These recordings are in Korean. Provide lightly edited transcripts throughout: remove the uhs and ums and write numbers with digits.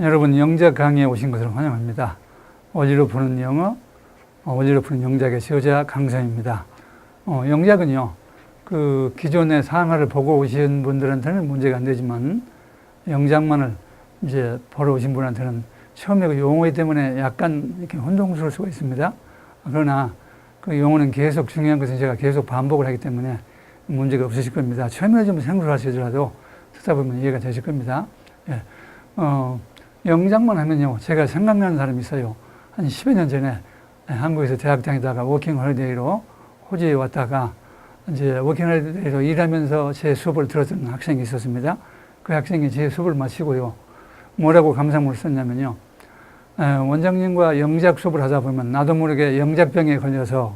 여러분 영작 강의에 오신 것을 환영합니다. 원리로 푸는 영어, 원리로 푸는 영작의 저자 강성입니다. 영작은요, 그 기존의 상하를 보고 오신 분들한테는 문제가 안 되지만 영작만을 이제 보러 오신 분한테는 처음에 그 용어 때문에 약간 이렇게 혼동스러울 수가 있습니다. 그러나 그 용어는 계속 중요한 것은 제가 계속 반복을 하기 때문에 문제가 없으실 겁니다. 처음에 좀 생소하시더라도 듣다 보면 이해가 되실 겁니다. 예. 영작만 하면요, 제가 생각나는 사람이 있어요. 한 10여 년 전에 한국에서 대학 다니다가 워킹 홀리데이로 호주에 왔다가 이제 워킹 홀리데이로 일하면서 제 수업을 들었던 학생이 있었습니다. 그 학생이 제 수업을 마치고요, 뭐라고 감상문을 썼냐면요, 원장님과 영작 수업을 하다 보면 나도 모르게 영작병에 걸려서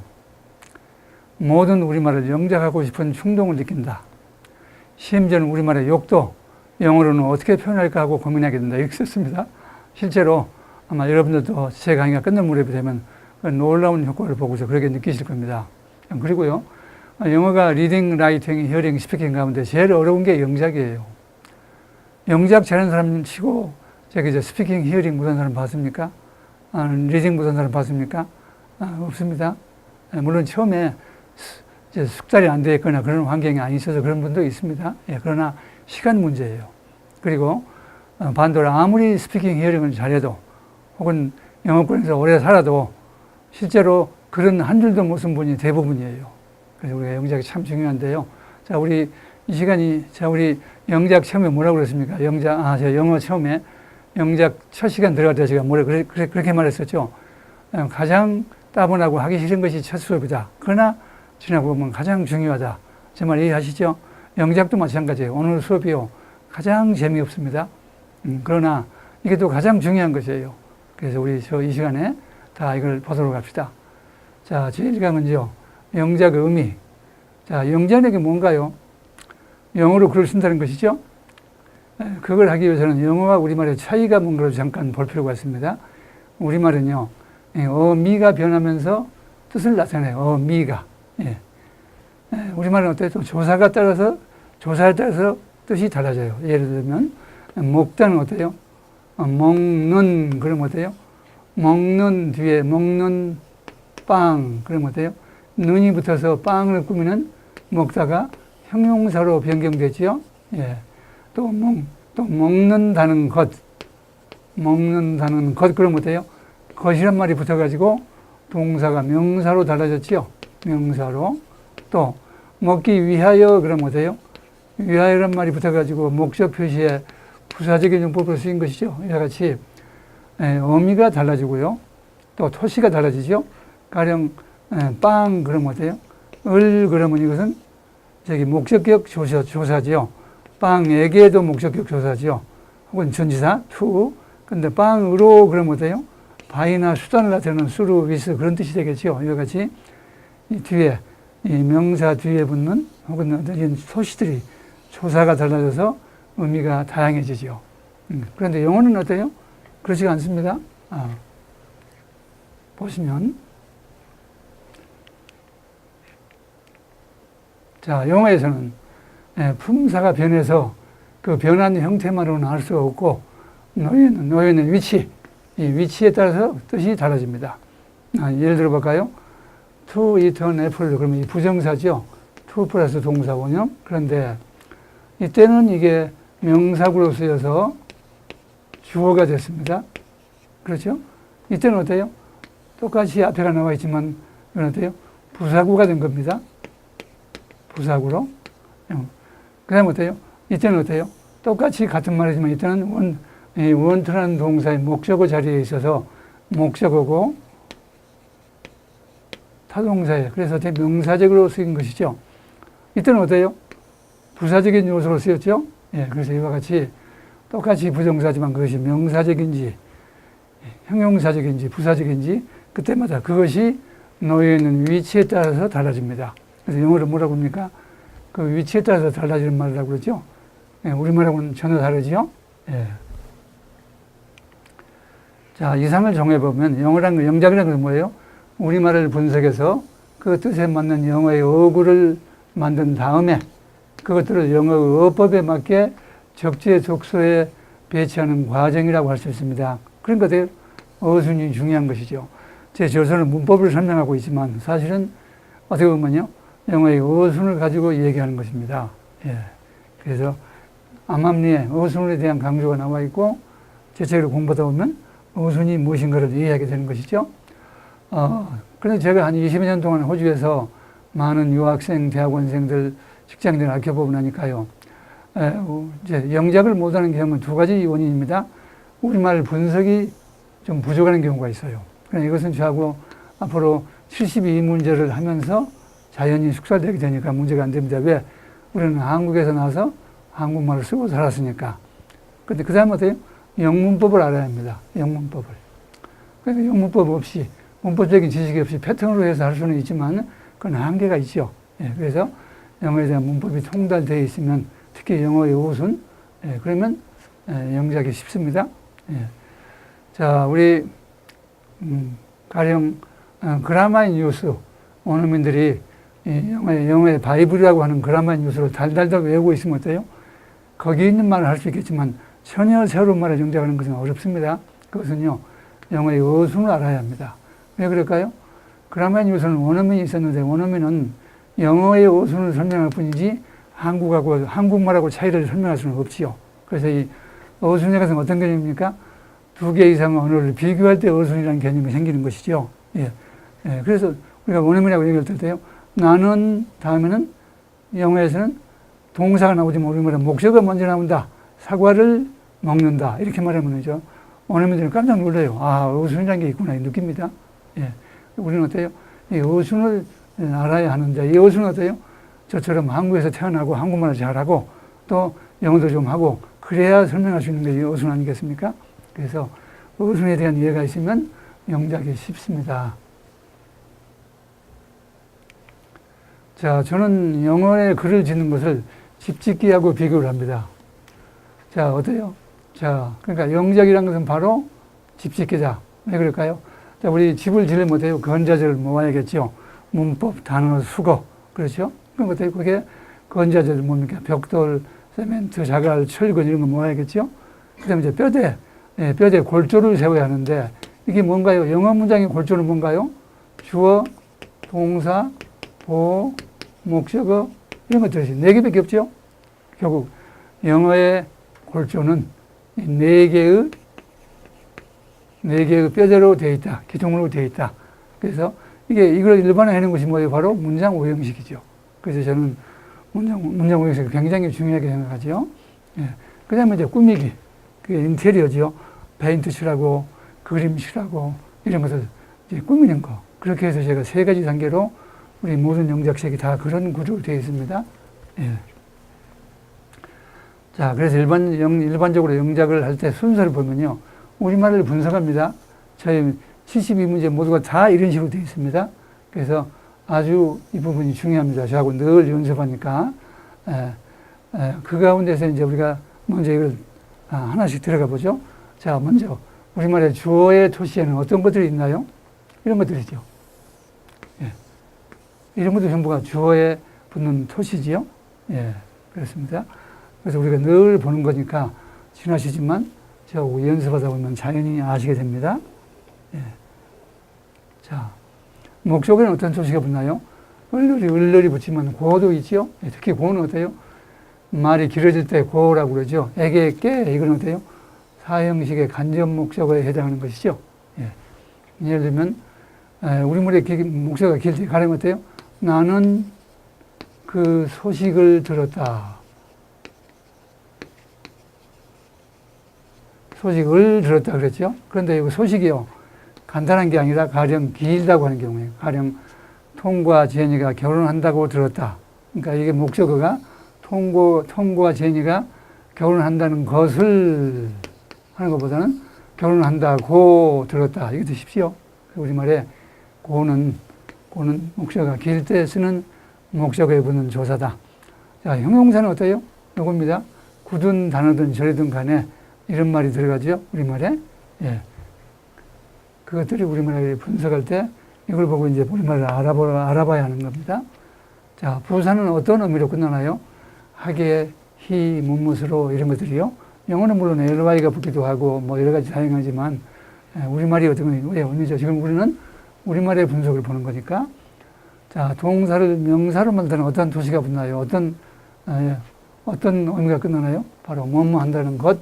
모든 우리말을 영작하고 싶은 충동을 느낀다. 심지어는 우리말의 욕도 영어로는 어떻게 표현할까 하고 고민하게 된다. 이렇게 썼습니다. 실제로 아마 여러분들도 제 강의가 끝날 무렵이 되면 놀라운 효과를 보고서 그렇게 느끼실 겁니다. 그리고요, 영어가 리딩, 라이팅, 히어링, 스피킹 가운데 제일 어려운 게 영작이에요. 영작 잘하는 사람 치고 저기 이제 스피킹, 히어링 못한 사람 봤습니까? 리딩 못한 사람 봤습니까? 없습니다. 물론 처음에 이제 숙달이 안 되어 있거나 그런 환경이 안 있어서 그런 분도 있습니다. 예, 그러나 시간 문제예요. 그리고 반대로 아무리 스피킹, 히어링을 잘해도 혹은 영어권에서 오래 살아도 실제로 그런 한 줄도 못 쓴 분이 대부분이에요. 그래서 우리가 영작이 참 중요한데요. 자, 우리 이 시간이, 우리 영작 처음에 뭐라고 그랬습니까? 제가 영어 처음에 영작 첫 시간 들어갈 때 제가 그렇게 말했었죠. 가장 따분하고 하기 싫은 것이 첫 수업이다. 그러나 지나고 보면 가장 중요하다. 제 말 이해하시죠? 영작도 마찬가지예요. 오늘 수업이요, 가장 재미없습니다. 그러나 이게 또 가장 중요한 것이에요. 그래서 우리 이 시간에 다 이걸 보도록 합시다. 자, 제1강 먼저 영작의 의미. 자, 영작이 뭔가요? 영어로 글을 쓴다는 것이죠. 그걸 하기 위해서는 영어와 우리말의 차이가 뭔가를 잠깐 볼 필요가 있습니다. 우리말은요, 어미가 변하면서 뜻을 나타내요. 어미가. 예. 우리말은 어때요? 또 조사에 따라서 뜻이 달라져요. 예를 들면 먹다는 어때요? 먹는, 그럼 어때요? 먹는 뒤에 먹는 빵, 그럼 어때요? 눈이 붙어서 빵을 꾸미는 먹다가 형용사로 변경되지요. 예. 또 먹는다는 것, 그럼 어때요? 것이란 말이 붙어가지고 동사가 명사로 달라졌지요. 명사로. 또 먹기 위하여, 그럼 어때요? 위하여란 말이 붙어가지고 목적 표시에 부사적인 용법으로 쓰인 것이죠. 이와 같이 어미가 달라지고요, 또 토시가 달라지죠. 가령 빵, 그럼 어때요? 그러면 이것은 저기 목적격 조사지요. 빵에게도 목적격 조사지요. 혹은 전치사 to. 근데 빵으로, 그럼 어때요? 바이나 수단을 나타내는 수로, 위스, 그런 뜻이 되겠죠. 이와 같이 이 뒤에, 이 명사 뒤에 붙는 혹은 이런 소시들이 조사가 달라져서 의미가 다양해지죠. 그런데 영어는 어때요? 그렇지가 않습니다. 보시면, 자, 영어에서는 품사가 변해서 그 변한 형태만으로는 알 수가 없고, 놓여있는 위치, 이 위치에 따라서 뜻이 달라집니다. 예를 들어 볼까요? to eat an apple, 그러면 이 부정사죠. to 플러스 동사 원형. 그런데 이때는 이게 명사구로 쓰여서 주어가 됐습니다. 그렇죠? 이때는 어때요? 똑같이 앞에가 나와 있지만 이건 어때요? 부사구가 된 겁니다. 부사구로. 그 다음에 어때요? 이때는 어때요? 똑같이 같은 말이지만 이때는 원투라는 동사의 목적어 자리에 있어서 목적어고 타동사예요. 그래서 명사적으로 쓰인 것이죠. 이때는 어때요? 부사적인 요소로 쓰였죠? 예, 그래서 이와 같이 똑같이 부정사지만 그것이 명사적인지 형용사적인지 부사적인지 그때마다 그것이 놓여있는 위치에 따라서 달라집니다. 그래서 영어로 뭐라고 합니까? 그 위치에 따라서 달라지는 말이라고 그러죠. 예, 우리말하고는 전혀 다르죠. 예. 자, 이상을 정해보면 영작이라는 것은 뭐예요? 우리말을 분석해서 그 뜻에 맞는 영어의 어구를 만든 다음에 그것들을 영어의 어법에 맞게 적재 적소에 배치하는 과정이라고 할 수 있습니다. 그러니까 어순이 중요한 것이죠. 제 저서는 문법을 설명하고 있지만 사실은 어떻게 보면요, 영어의 어순을 가지고 얘기하는 것입니다. 예. 그래서 암암리에 어순에 대한 강조가 나와 있고 제 책을 공부하다 보면 어순이 무엇인가를 이해하게 되는 것이죠. 그런데 제가 한 20여 년 동안 호주에서 많은 유학생, 대학원생들, 직장인들을 알켜보고 나니까요. 이제 영작을 못하는 경우는 두 가지 원인입니다. 우리말 분석이 좀 부족한 경우가 있어요. 그러니까 이것은 저하고 앞으로 72문제를 하면서 자연히 숙달되게 되니까 문제가 안 됩니다. 왜? 우리는 한국에서 나서 한국말을 쓰고 살았으니까. 근데 그 다음에 어때요? 영문법을 알아야 합니다. 영문법을. 그러니까 영문법 없이, 문법적인 지식이 없이 패턴으로 해서 할 수는 있지만 그건 한계가 있죠. 예, 그래서 영어에 대한 문법이 통달되어 있으면 특히 영어의 어순, 예, 그러면 영작이 쉽습니다. 예. 자, 우리 가령 그라마의 뉴스, 원어민들이 영어의 바이블이라고 하는 그라마의 뉴스를 달달달 외우고 있으면 어때요? 거기 있는 말을 할 수 있겠지만 전혀 새로운 말을 영작하는 것은 어렵습니다. 그것은요, 영어의 어순을 알아야 합니다. 왜 그럴까요? 그라마의 뉴스는 원어민이 있었는데 원어민은 영어의 어순을 설명할 뿐이지 한국말하고 차이를 설명할 수는 없지요. 그래서 이 어순에 가서는 어떤 개념입니까? 두 개 이상의 언어를 비교할 때 어순이라는 개념이 생기는 것이죠. 예. 예. 그래서 우리가 원어민이라고 얘기할 때요, 나는 다음에는 영어에서는 동사가 나오지만 우리말은 목적어가 먼저 나온다. 사과를 먹는다. 이렇게 말하면 되죠. 원어민들은 깜짝 놀라요. 아, 어순이라는 게 있구나. 느낍니다. 예. 우리는 어때요? 이 어순을 알아야 하는데, 이 어순은 어때요? 저처럼 한국에서 태어나고 한국말을 잘하고 또 영어도 좀 하고 그래야 설명할 수 있는 게 이 어순 아니겠습니까? 그래서 어순에 대한 이해가 있으면 영작이 쉽습니다. 자, 저는 영어에 글을 짓는 것을 집짓기하고 비교를 합니다. 자, 어때요? 자, 그러니까 영작이라는 것은 바로 집짓기다. 왜 그럴까요? 자, 우리 집을 지으려면 어때요? 건자재를 모아야겠죠. 문법, 단어, 수거. 그렇죠? 그럼 어때요? 그게 건자재를 뭡니까? 벽돌, 세멘트, 자갈, 철근 이런 거 모아야겠죠? 그 다음에 이제 뼈대 골조를 세워야 하는데 이게 뭔가요? 영어 문장의 골조는 뭔가요? 주어, 동사, 보어, 목적어 이런 것들이 4개밖에 없죠? 결국 영어의 골조는 4개의 뼈대로 되어 있다. 기둥으로 되어 있다. 그래서 이걸 일반화하는 것이 뭐예요? 바로 문장 오형식이죠. 그래서 저는 문장 오형식을 굉장히 중요하게 생각하죠. 예. 그 다음에 이제 꾸미기. 그게 인테리어죠. 페인트 칠하고, 그림 칠하고, 이런 것을 이제 꾸미는 거. 그렇게 해서 제가 3가지 단계로 우리 모든 영작책이 다 그런 구조로 되어 있습니다. 예. 자, 그래서 일반적으로 영작을 할 때 순서를 보면요. 우리말을 분석합니다. 저희 72문제 모두가 다 이런 식으로 되어 있습니다. 그래서 아주 이 부분이 중요합니다. 저하고 늘 연습하니까. 그 가운데서 이제 우리가 먼저 이걸 하나씩 들어가 보죠. 자, 먼저 우리말의 주어의 토시에는 어떤 것들이 있나요? 이런 것들이죠. 예. 이런 것도 전부가 주어에 붙는 토시지요. 예, 그렇습니다. 그래서 우리가 늘 보는 거니까 지나시지만 저하고 연습하다 보면 자연히 아시게 됩니다. 예. 자, 목적에는 어떤 토시가 붙나요? 을들이 붙이면 고도 있지요. 예, 특히 고는 어때요? 말이 길어질 때 고라고 그러죠. 에게, 깨, 이건 어때요? 사형식의 간접 목적어에 해당하는 것이죠. 예. 예를 들면, 우리말의 목적어가 길 때 가령 어때요? 나는 그 소식을 들었다. 소식을 들었다 그랬죠. 그런데 이 소식이요. 간단한 게 아니라 가령 길다고 하는 경우에요. 가령 톰과 제니가 결혼한다고 들었다. 그러니까 이게 목적어가 톰과 제니가 결혼한다는 것을 하는 것보다는 결혼한다고 들었다. 이것도 쉽지요. 우리말에 고는 목적어가 길 때 쓰는 목적어에 붙는 조사다. 자, 형용사는 어때요? 요겁니다. 굳은 단어든 저리든 간에 이런 말이 들어가죠. 우리말에. 예. 그것들이 우리말을 분석할 때 이걸 보고 이제 우리말을 알아봐야 하는 겁니다. 자, 부사는 어떤 의미로 끝나나요? 하게, 히, 무무스로 이런 것들이요. 영어는 물론 ly가 붙기도 하고 뭐 여러 가지 다양하지만 우리말이 어떤 왜 언니죠? 지금 우리는 우리말의 분석을 보는 거니까. 자, 동사를 명사로 만드는 어떤 도시가 붙나요? 어떤 의미가 끝나나요? 바로 뭐뭐 한다는 것,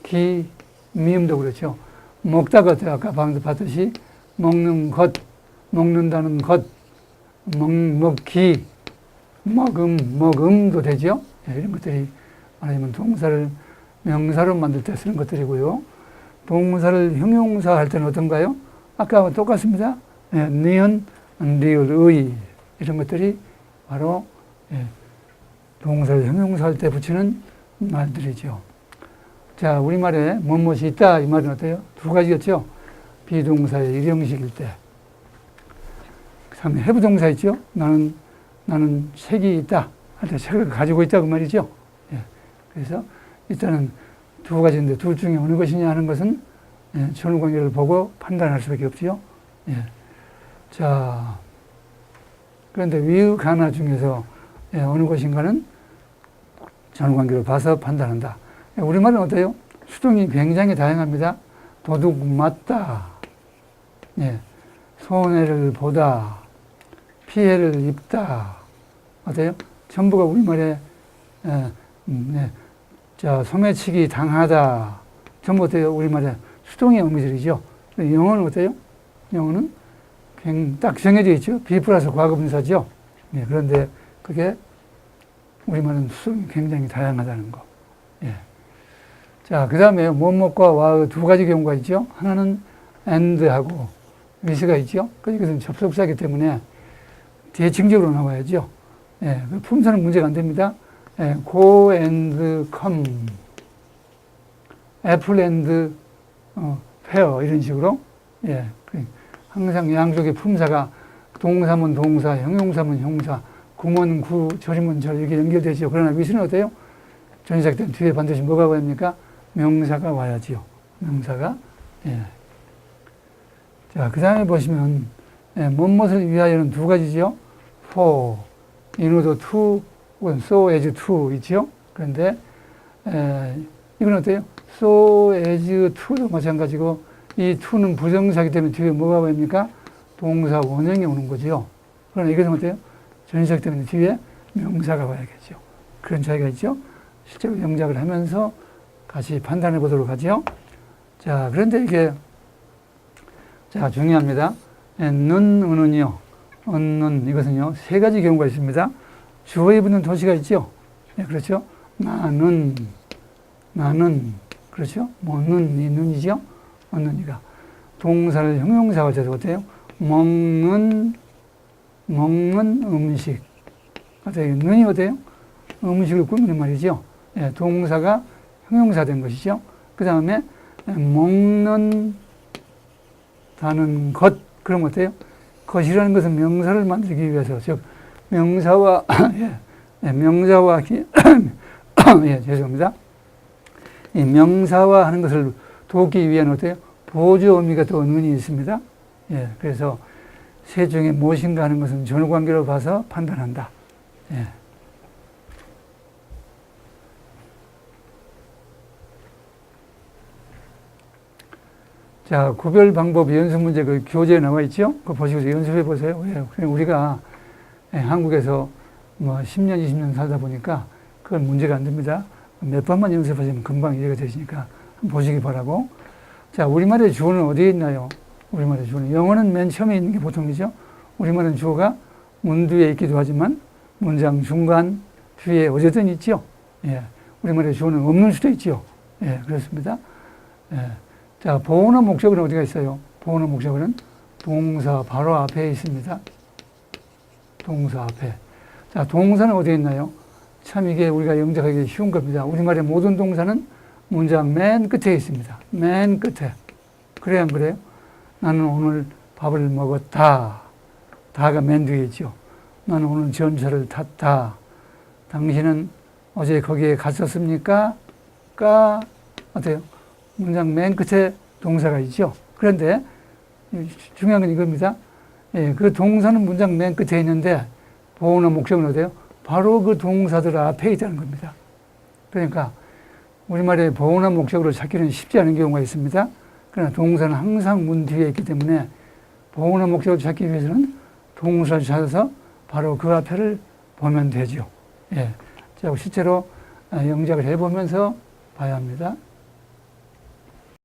기, 미음도 그렇죠. 먹다가 아까 방금 봤듯이 먹는 것, 먹는다는 것, 먹기, 먹음도 되죠. 이런 것들이 말하자면 동사를 명사로 만들 때 쓰는 것들이고요. 동사를 형용사 할 때는 어떤가요? 아까와 똑같습니다. 니은, 리을, 의 이런 것들이 바로 동사를 형용사 할 때 붙이는 말들이죠. 자, 우리말에 무엇이 있다 이 말은 어때요? 두 가지였죠. 비동사의 일형식일 때. 그 다음에 해부동사 있죠. 나는 책이 있다 할 때 책을 가지고 있다 그 말이죠. 그래서 일단은 두 가지인데 둘 중에 어느 것이냐 하는 것은 전후관계를 보고 판단할 수밖에 없죠. 자, 그런데 위의 가나 중에서 어느 것인가는 전후관계를 봐서 판단한다. 우리말은 어때요? 수동이 굉장히 다양합니다. 도둑 맞다, 손해를 보다, 피해를 입다. 어때요? 전부가 우리말에 자, 소매치기 당하다. 전부 어때요? 우리말에 수동의 의미들이죠. 영어는 어때요? 영어는 딱 정해져 있죠. be 플러스 과거분사죠. 그런데 그게 우리말은 수동이 굉장히 다양하다는 거. 자, 그 다음에 뭐뭐과 와의 두 가지 경우가 있죠. 하나는 and하고 with가 있죠. 이것은 접속사이기 때문에 대칭적으로 나와야죠. 품사는 문제가 안 됩니다. go and come, apple and pear 이런 식으로 항상 양쪽의 품사가 동사면 동사, 형용사면 형용사, 구면 구, 절이면 절 이렇게 연결되죠. 그러나 with는 어때요? 전치사 때는 뒤에 반드시 뭐가 와야 합니까? 명사가 와야지요. 명사가. 자, 그 다음에 보시면 무엇을 위하여는 두 가지죠. for, in order to, so as to 있죠. 그런데 이건 어때요? so as to도 마찬가지고 이 to는 부정사이기 때문에 뒤에 뭐가 와야 합니까? 동사 원형이 오는 거죠. 그러나 이것은 어때요? 전치사 때문에 뒤에 명사가 와야겠죠. 그런 차이가 있죠. 실제로 영작을 하면서 같이 판단해 보도록 하죠. 자, 그런데 이게, 자, 중요합니다. 은은요, 이것은요, 세 가지 경우가 있습니다. 주어에 붙는 도시가 있죠. 그렇죠. 나는, 그렇죠. 이 눈이죠. 언는이가. 동사를 형용사가 돼서 어때요? 먹는 음식. 어때요? 눈이 어때요? 음식을 꾸미는 말이죠. 동사가 형용사 된 것이죠. 그 다음에 먹는다는 것, 그럼 어때요? 것이라는 것은 명사를 만들기 위해서, 즉 명사와 명사와 죄송합니다. 이 명사화 하는 것을 돕기 위한 어때요? 보조 의미가 또 은근히 있습니다. 그래서 세 중에 무엇인가 하는 것은 전후관계로 봐서 판단한다. 자, 구별 방법 연습 문제 그 교재에 나와 있죠? 그거 보시고 연습해 보세요. 우리가 한국에서 뭐 10년, 20년 살다 보니까 그건 문제가 안 됩니다. 몇 번만 연습하시면 금방 이해가 되시니까 보시기 바라고. 자, 우리말의 주어는 어디에 있나요? 우리말의 주어는. 영어는 맨 처음에 있는 게 보통이죠. 우리말은 주어가 문 뒤에 있기도 하지만 문장 중간 뒤에 어쨌든 있죠. 우리말의 주어는 없는 수도 있죠. 그렇습니다. 자, 보호나 목적어는 어디가 있어요? 보호나 목적어는 동사 바로 앞에 있습니다. 동사 앞에. 자, 동사는 어디에 있나요? 참 이게 우리가 영작하기 쉬운 겁니다. 우리말의 모든 동사는 문장 맨 끝에 있습니다. 맨 끝에. 그래야 안 그래요? 나는 오늘 밥을 먹었다. 다가 맨 뒤에 있죠. 나는 오늘 전철을 탔다. 당신은 어제 거기에 갔었습니까? 까 어때요? 문장 맨 끝에 동사가 있죠. 그런데 중요한 건 이겁니다. 그 동사는 문장 맨 끝에 있는데 보호나 목적은 어때요? 바로 그 동사들 앞에 있다는 겁니다. 그러니까 우리말에 보호나 목적으로 찾기는 쉽지 않은 경우가 있습니다. 그러나 동사는 항상 문 뒤에 있기 때문에 보호나 목적으로 찾기 위해서는 동사를 찾아서 바로 그 앞에를 보면 되죠. 예. 자, 실제로 영작을 해보면서 봐야 합니다.